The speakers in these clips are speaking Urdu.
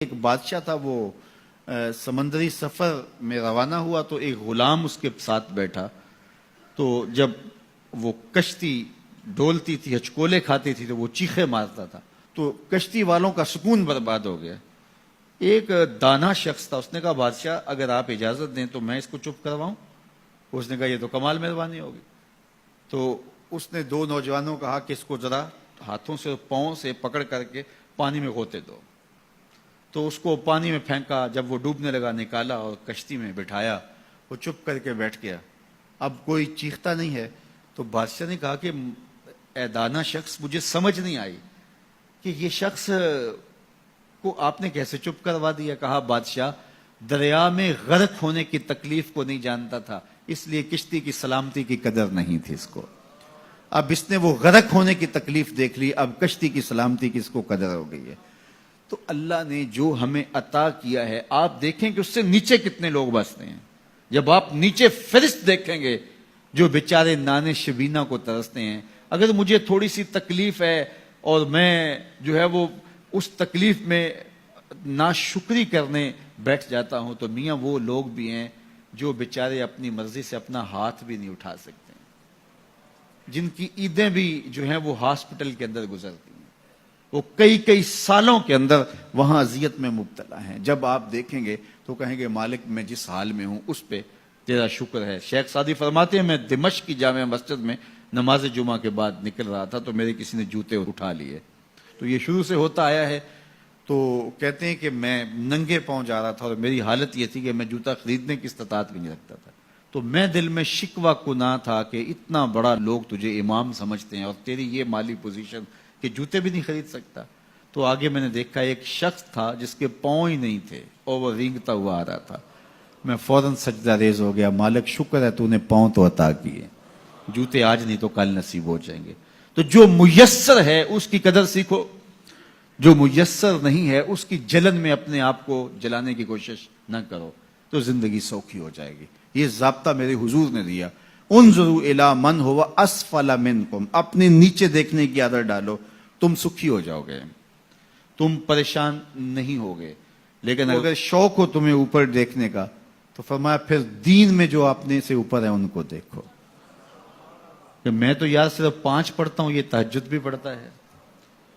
ایک بادشاہ تھا، وہ سمندری سفر میں روانہ ہوا تو ایک غلام اس کے ساتھ بیٹھا. تو جب وہ کشتی ڈولتی تھی، ہچکولے کھاتی تھی تو وہ چیخے مارتا تھا، تو کشتی والوں کا سکون برباد ہو گیا. ایک دانا شخص تھا، اس نے کہا بادشاہ اگر آپ اجازت دیں تو میں اس کو چپ کرواؤں. اس نے کہا یہ تو کمال مہربانی ہوگی. تو اس نے دو نوجوانوں کو کہا کہ اس کو ذرا ہاتھوں سے پاؤں سے پکڑ کر کے پانی میں غوطے دو. تو اس کو پانی میں پھینکا، جب وہ ڈوبنے لگا نکالا اور کشتی میں بٹھایا. وہ چپ کر کے بیٹھ گیا، اب کوئی چیختا نہیں ہے. تو بادشاہ نے کہا کہ اے دانا شخص، مجھے سمجھ نہیں آئی کہ یہ شخص کو آپ نے کیسے چپ کروا دیا. کہا بادشاہ دریا میں غرق ہونے کی تکلیف کو نہیں جانتا تھا، اس لیے کشتی کی سلامتی کی قدر نہیں تھی اس کو. اب اس نے وہ غرق ہونے کی تکلیف دیکھ لی، اب کشتی کی سلامتی کی اس کو قدر ہو گئی ہے. تو اللہ نے جو ہمیں عطا کیا ہے، آپ دیکھیں کہ اس سے نیچے کتنے لوگ بستے ہیں. جب آپ نیچے فرشت دیکھیں گے جو بیچارے نانے شبینہ کو ترستے ہیں. اگر مجھے تھوڑی سی تکلیف ہے اور میں جو ہے وہ اس تکلیف میں ناشکری کرنے بیٹھ جاتا ہوں، تو میاں وہ لوگ بھی ہیں جو بیچارے اپنی مرضی سے اپنا ہاتھ بھی نہیں اٹھا سکتے، جن کی عیدیں بھی جو ہیں وہ ہاسپٹل کے اندر گزرتی ہیں. وہ کئی سالوں کے اندر وہاں اذیت میں مبتلا ہیں. جب آپ دیکھیں گے تو کہیں گے مالک میں جس حال میں ہوں اس پہ تیرا شکر ہے. شیخ سعدی فرماتے ہیں میں دمشق کی جامع مسجد میں نماز جمعہ کے بعد نکل رہا تھا تو میرے کسی نے جوتے اٹھا لیے. تو یہ شروع سے ہوتا آیا ہے. تو کہتے ہیں کہ میں ننگے پاؤں جا رہا تھا اور میری حالت یہ تھی کہ میں جوتا خریدنے کی استطاعت بھی نہیں رکھتا تھا. تو میں دل میں شکوہ گناہ تھا کہ اتنا بڑا لوگ تجھے امام سمجھتے ہیں اور تیری یہ مالی پوزیشن کہ جوتے بھی نہیں خرید سکتا. تو آگے میں نے دیکھا ایک شخص تھا جس کے پاؤں ہی نہیں تھے اور وہ رینگتا ہوا آ رہا تھا. میں فوراً سجدہ ریز ہو گیا، مالک شکر ہے تو نے پاؤں تو عطا کیے، جوتے آج نہیں تو کل نصیب ہو جائیں گے. تو جو میسر ہے اس کی قدر سیکھو، جو میسر نہیں ہے اس کی جلن میں اپنے آپ کو جلانے کی کوشش نہ کرو، تو زندگی سوکھی ہو جائے گی. یہ ضابطہ میرے حضور نے دیا. انظروا الی من هو اسفل منکم، اپنے نیچے دیکھنے کی عادت ڈالو، تم سکھی ہو جاؤ گے، تم پریشان نہیں ہوگے. لیکن اگر شوق ہو تمہیں اوپر دیکھنے کا تو فرمایا پھر دین میں جو اپنے سے اوپر ہے ان کو دیکھو. کہ میں تو یار صرف 5 پڑھتا ہوں، یہ تہجد بھی پڑھتا ہے.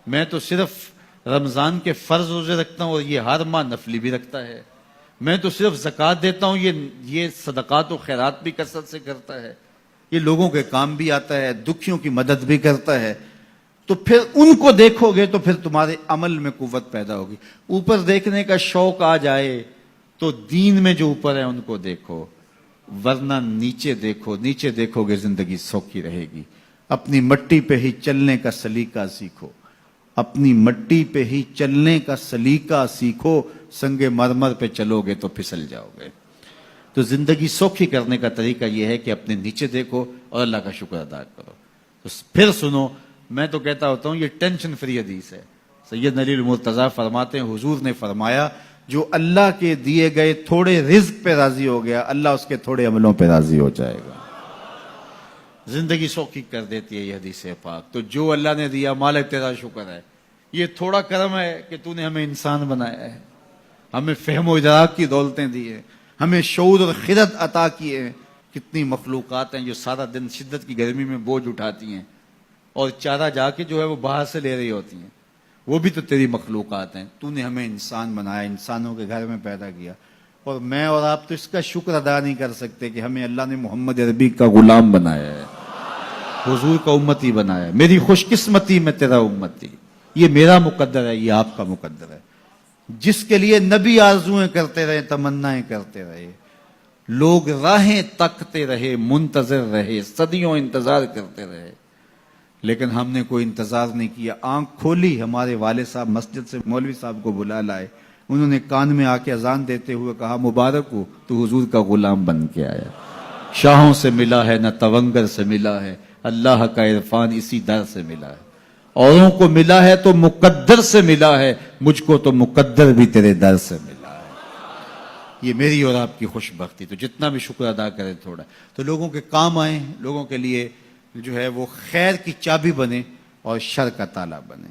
میں تو صرف رمضان کے فرض روزے رکھتا ہوں اور یہ ہر ماہ نفلی بھی رکھتا ہے. میں تو صرف زکوٰۃ دیتا ہوں، یہ صدقات و خیرات بھی کثرت سے کرتا ہے. یہ لوگوں کے کام بھی آتا ہے، دکھیوں کی مدد بھی کرتا ہے. تو پھر ان کو دیکھو گے تو پھر تمہارے عمل میں قوت پیدا ہوگی. اوپر دیکھنے کا شوق آ جائے تو دین میں جو اوپر ہے ان کو دیکھو، ورنہ نیچے دیکھو. نیچے دیکھو گے زندگی سوکھی رہے گی. اپنی مٹی پہ ہی چلنے کا سلیقہ سیکھو، اپنی مٹی پہ ہی چلنے کا سلیقہ سیکھو. سنگ مرمر پہ چلو گے تو پھسل جاؤ گے. تو زندگی سوکھی کرنے کا طریقہ یہ ہے کہ اپنے نیچے دیکھو اور اللہ کا شکر ادا کرو. تو پھر سنو، میں تو کہتا ہوتا ہوں یہ ٹینشن فری حدیث ہے. سید علی المرتضیٰ فرماتے ہیں حضور نے فرمایا جو اللہ کے دیے گئے تھوڑے رزق پہ راضی ہو گیا، اللہ اس کے تھوڑے عملوں پہ راضی ہو جائے گا. زندگی سوکھی کر دیتی ہے یہ حدیث پاک. تو جو اللہ نے دیا مالک تیرا شکر ہے. یہ تھوڑا کرم ہے کہ تو نے ہمیں انسان بنایا ہے، ہمیں فہم و ادراک کی دولتیں دی ہیں، ہمیں شعور اور خرد عطا کیے ہیں. کتنی مخلوقات ہیں جو سارا دن شدت کی گرمی میں بوجھ اٹھاتی ہیں اور چارہ جا کے جو ہے وہ باہر سے لے رہی ہوتی ہیں. وہ بھی تو تیری مخلوقات ہیں. تو نے ہمیں انسان بنایا، انسانوں کے گھر میں پیدا کیا. اور میں اور آپ تو اس کا شکر ادا نہیں کر سکتے کہ ہمیں اللہ نے محمد عربی کا غلام بنایا ہے، حضور کا امتی بنایا ہے. میری خوش قسمتی میں تیرا امتی. یہ میرا مقدر ہے، یہ آپ کا مقدر ہے. جس کے لیے نبی آرزویں کرتے رہے، تمنائیں کرتے رہے، لوگ راہیں تکتے رہے، منتظر رہے، صدیوں انتظار کرتے رہے، لیکن ہم نے کوئی انتظار نہیں کیا. آنکھ کھولی، ہمارے والد صاحب مسجد سے مولوی صاحب کو بلا لائے. انہوں نے کان میں آ کے اذان دیتے ہوئے کہا مبارک ہو تو حضور کا غلام بن کے آیا. شاہوں سے ملا ہے نہ تونگر سے ملا ہے، اللہ کا عرفان اسی در سے ملا ہے. اوروں کو ملا ہے تو مقدر سے ملا ہے، مجھ کو تو مقدر بھی تیرے در سے ملا ہے. یہ میری اور آپ کی خوش بختی. تو جتنا بھی شکر ادا کرے تھوڑا، تو لوگوں کے کام آئیں، لوگوں کے لیے جو ہے وہ خیر کی چابی بنے اور شر کا تالا بنے.